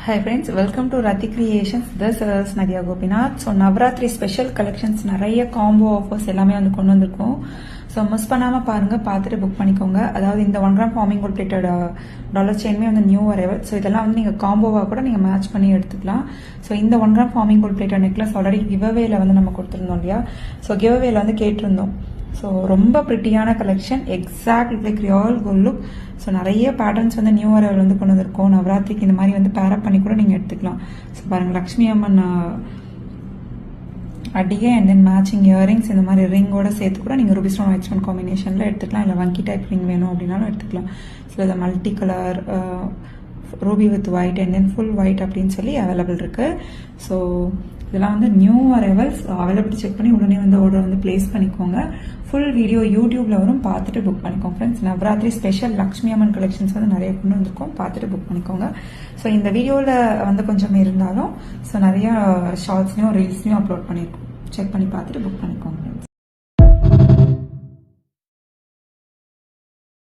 Hi friends, welcome to Rati Creations. This is Nadia Gopinath. So Navratri special collections நிறைய combo offers எல்லாமே வந்து கொண்டு வந்திருக்கோம். So miss பண்ணாமல் பாருங்கள், பார்த்துட்டு புக் பண்ணிக்கோங்க. அதாவது இந்த 1 gram forming gold plated dollar செயினுமே வந்து நியூ அரைவல். ஸோ இதெல்லாம் வந்து நீங்கள் காம்போவாக கூட நீங்கள் மேட்ச் பண்ணி எடுத்துக்கலாம். ஸோ இந்த 1 gram forming gold plated necklace already கிவ்அவேல வந்து நம்ம கொடுத்துருந்தோம் இல்லையா? ஸோ கிவ்அவேல வந்து கேட்டிருந்தோம். ஸோ ரொம்ப ப்ரிட்டியான collection, exact like real gold look. So நிறைய பேட்டர்ன்ஸ் வந்து நியூ அரைவல் வந்து கொண்டு வந்திருக்கோம். நவராத்திரிக்கு இந்த மாதிரி வந்து பேரப் பண்ணி கூட நீங்கள் எடுத்துக்கலாம். ஸோ பாருங்கள், லக்ஷ்மி அம்மன் அடிகை அண்ட் தென் மேட்சிங் இயரிங்ஸ் இந்த மாதிரி ரிங்கோட சேர்த்து கூட நீங்கள் ரூபி ஸ்டோன் ஒயிட் ஸ்டோன் காம்பினேஷனில் எடுத்துக்கலாம். இல்லை வங்கி டைப் ரிங் வேணும் அப்படின்னாலும் எடுத்துக்கலாம். ஸோ இதை multi colour Ruby with white and then full white அப்படின்னு சொல்லி அவைலபிள் இருக்குது. ஸோ இதெல்லாம் வந்து நியூ அரைவல்ஸ். அவைலபிலிட்டி செக் பண்ணி உடனே வந்து ஆர்டர் வந்து பிளேஸ் பண்ணிக்கோங்க. ஃபுல் வீடியோ யூடியூப்ல வரும், பார்த்துட்டு புக் பண்ணிக்கோங்க ஃப்ரெண்ட்ஸ். நவராத்திரி ஸ்பெஷல் லக்ஷ்மி அம்மன் கலெக்ஷன்ஸ் வந்து நிறைய கொண்டு வந்திருக்கோம், பார்த்துட்டு புக் பண்ணிக்கோங்க. ஸோ இந்த வீடியோவில் வந்து கொஞ்சம் இருந்தாலும் ஸோ நிறைய ஷார்ட்ஸ்லையும் ரீல்ஸ்லையும் அப்லோட் பண்ணியிருக்கோம். செக் பண்ணி பார்த்துட்டு புக் பண்ணிக்கோங்க ஃப்ரெண்ட்ஸ்.